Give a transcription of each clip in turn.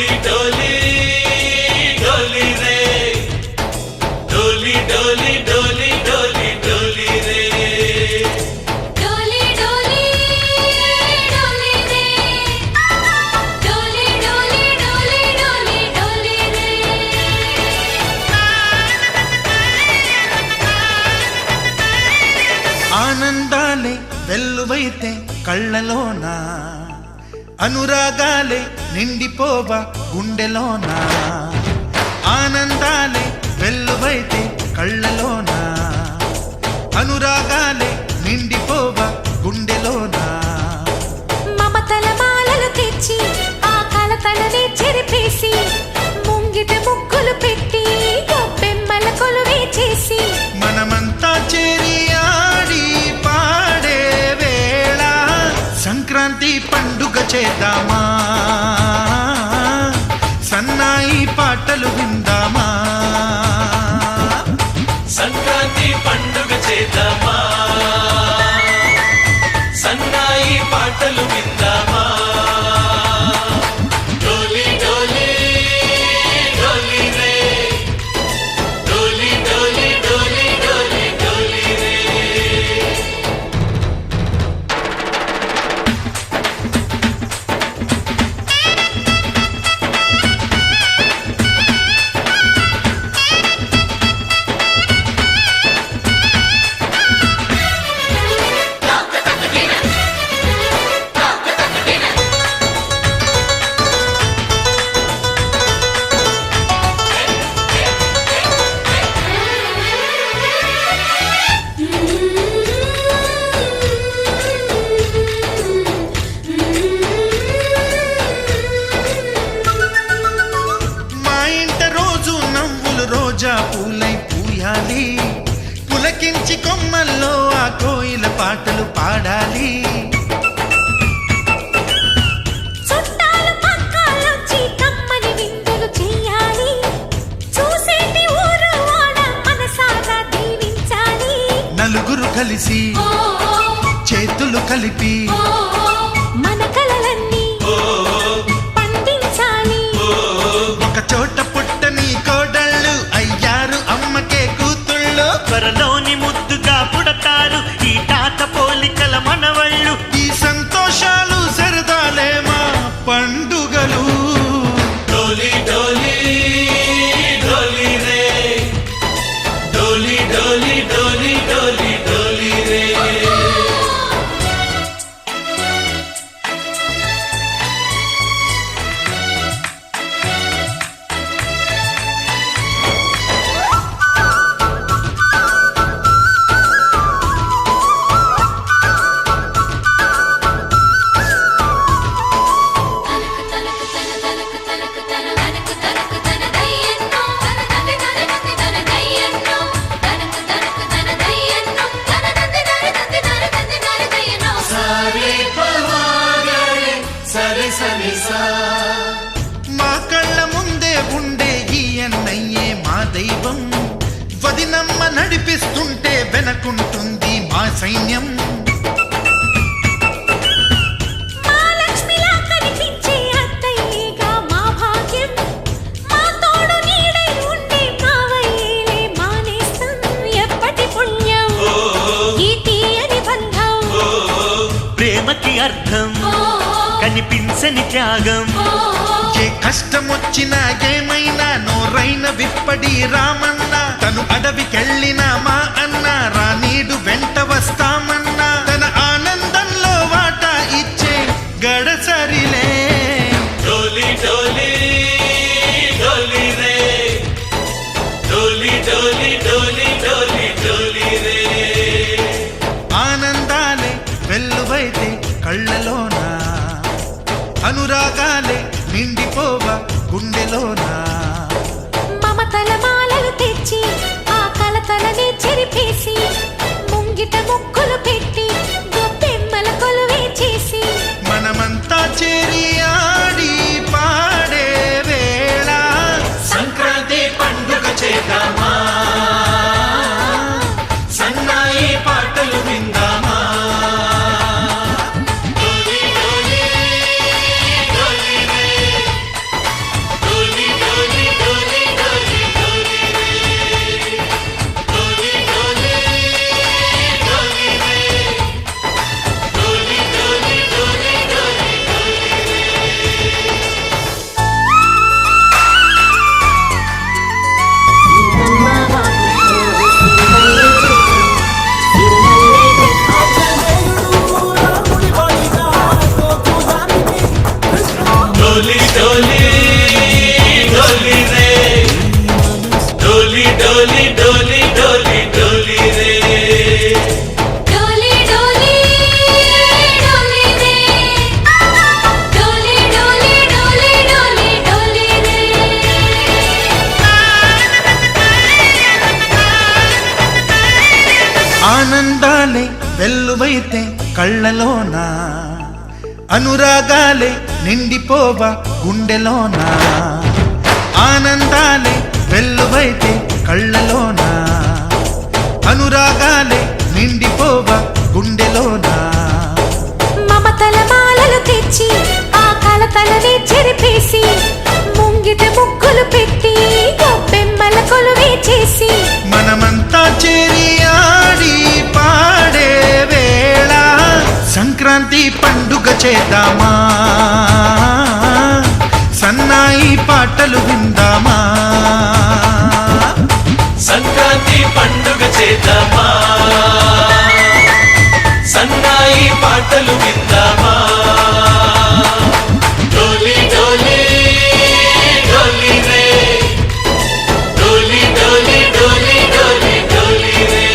डोली डोली डोली रे डोली डोली डोली डोली डोली रे डोली डोली डोली रे डोली डोली डोली डोली डोली रे ఆనందాలే వెల్లువైతే కళ్ళలోనా అనురాగాలే నిండిపోవా గుండెలోనా ఆనందాలే వెల్లువైతే కళ్ళలోనా అనురాగాలే నిండిపోవా గుండెలోనా మమతల మాలలు తెచ్చి ఆ కలతలనే చెరిపేసి ముంగిట ముగ్గులు పెట్టి గొప్పెమ్మల కొలువే చేసి మనమంతా చేరి ఆడి పాడే వేళ సంక్రాంతి పండుగ చేద్దామా సన్నాయి పాటలు విందామా సంక్రాంతి పండుగ చేద్దామా సన్నాయి పాటలు విందామా డోలి డోలి డోలి రే డోలి డోలి డోలి డోలి డోలి రే మా ఇంట రోజు నవ్వులు రోజా పూలై పూయాలి పులకించి కొమ్మల్లో ఆ కోయిల పాటలు పాడాలి చుట్టాలు పక్కాలొచ్చి కమ్మని విందులు చెయ్యాలి చూసేటి ఊరు వాడ మనసారా దీవించాలి నలుగురు కలిసి చేతులు కలిపి మన కలలన్నీ పండించాలి ఒక చోట పుట్టని కోడళ్ళు అయ్యారు అమ్మకే కూతుళ్ళు త్వరలోని ముద్దుగా పుడతారు ఈ తాత పోలికల మనవళ్ళు ఈ సంతోషాలు సరదాలే మా పండుగలు डोली डोली डोली रे डोली डोली डोली डोली डोली रे सारे पवागरे सरे सरे सा మా కళ్ళ ముందే ఉండే ఈ అన్నయ్యే మా దైవం వదినమ్మ నడిపిస్తుంటే వెనకుంటుంది మా సైన్యం మా లక్ష్మిలా కనిపించే అత్తయ్యేగా మా భాగ్యం మా తోడు నీడై ఉండే కావయ్యేలే మానేస్తం ఎప్పటి పుణ్యం ఈ తీయని బంధం ప్రేమకి అర్థం కనిపించని త్యాగం ఏ కష్టం వచ్చినా ఏమైనా నోరైన విప్పడి రామన్న తను అడవికెళ్ళిన మా అన్న రానీడు వెంట వస్తామన్నా తన ఆనందంలో వాటా ఇచ్చే గడసరిలే डोली डोली डोली रे डोली डोली डोली डोली डोली रे ఆనందాలే వెల్లువైతే కళ్ళలోనా అనురాగాలే నిండిపోవా గుండెలోనా మమతల మాలలు తెచ్చి ఆ కలతలనే చెరిపేసి ముంగిట ముక్కులు పెట్టి డోలి డోలి డోలి రే డోలి డోలి డోలి డోలి డోలి రే డోలి డోలి డోలి రే డోలి డోలి డోలి డోలి డోలి రే ఆనందాలే వెల్లువైతే కళ్ళలోన అనురాగాలే నిండిపోవ గుండెలోన ఆనందాలే వెల్లువైతే కళ్ళలోన అనురాగాలే నిండిపోవ గుండెలోన మమతల మాలలు తెచ్చి ఆ కలతలనే చెరిపేసి ముంగిట ముగ్గులు పెట్టి గొప్పెమ్మల కొలువే చేసి మనమంతా చేరి ఆడి పాడే వేళ సంక్రాంతి పండుగ చేద్దామా సన్నాయి పాటలు విందామా సంక్రాంతి పండుగ చేద్దామా సన్నాయి పాటలు విందామా డోలి డోలి డోలి రే డోలి డోలి డోలి డోలి డోలి రే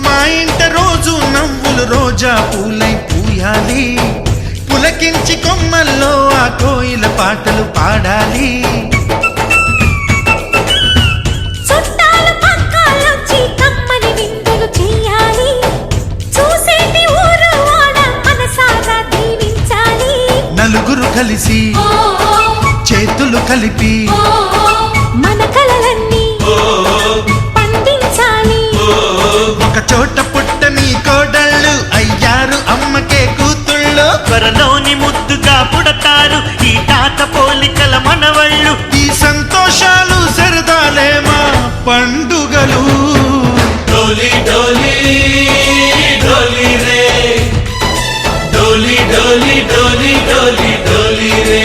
మా ఇంట రోజు నవ్వులు రోజా పూలై పూయాలి పులకించి కొమ్మల్లో ఆ కోయిల పాటలు పాడాలి చుట్టాలు పక్కాలొచ్చి కమ్మని విందులు చెయ్యాలి చూసేటి ఊరు వాడ మనసారా దీవించాలి నలుగురు కలిసి చేతులు కలిపి మన కలలన్నీ పండించాలి ఒక చోట పుట్టని కోడళ్ళు అయ్యారు అమ్మకే కూతుళ్ళు త్వరలోని ముద్దుగా పుడతారు ఈ తాత పోలికల మనవళ్ళు ఈ సంతోషాలు సరదాలే మా పండుగలు డోలి డోలి డోలి రే డోలి డోలి డోలి డోలి డోలి రే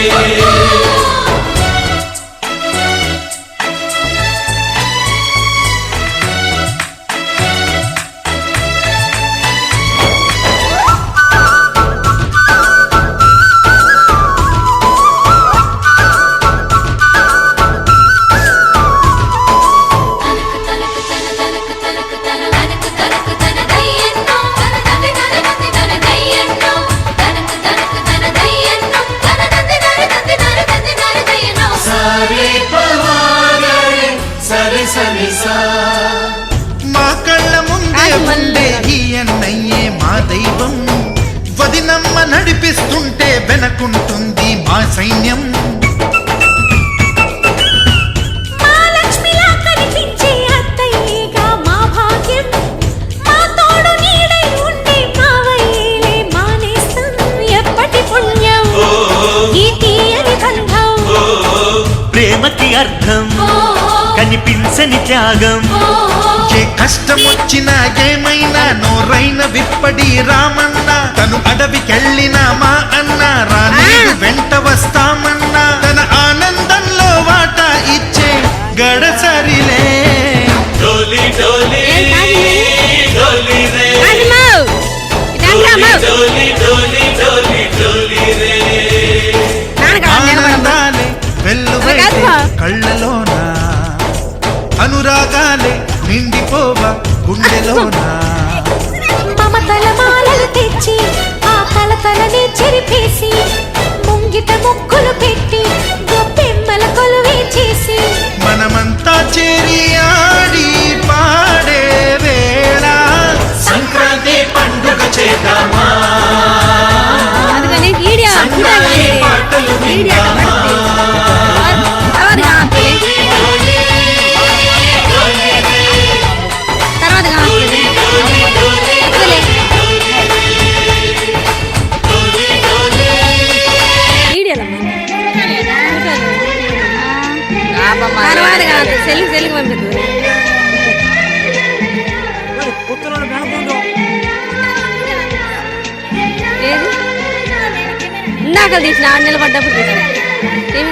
సరే పవారే సరే సరే సా మా కళ్ళ ముందే ఉండే ఈ అన్నయ్యే మా దైవం వదినమ్మ నడిపిస్తుంటే వెనకుంటుంది మా సైన్యం మా లక్ష్మిలా కనిపించే అత్తయ్యేగా మా భాగ్యం మా తోడు నీడై ఉండే మావయ్యేలే మానేస్తాం ఎప్పటి పుణ్యం ఈ తీయని బంధం ప్రేమకి అర్థం కనిపించని త్యాగం ఏ కష్టం వచ్చినా ఏమైనా నోరైన విప్పడి రామన్న తను అడవికెళ్ళిన మా అన్న రానీడు వెంట వస్తామన్నా తన ఆనందంలో వాటా ఇచ్చే గడసరిలే డోలి డోలి డోలి రే డోలి డోలి డోలి డోలి డోలి రే ఆనందాలే వెల్లువైతే కళ్ళలోన అనురాగాలే నిండిపోవ గుండెలోన మమతల మాలలు తెచ్చి ఆ కలతలనే చెరిపేసి ముంగిట ముగ్గులు పెట్టి గొప్పెమ్మల కొలువే చేసి మనమంతా చేరి ఆడి పాడే వేళ సంక్రాంతి పండుగ చేద్దామా అందుకని వీడియో సన్నాయి పాటలు విందామా తర్వాత ఇందాక తీసిన ఆడ నిలబడ్డప్పుడు తీసిన ఏమి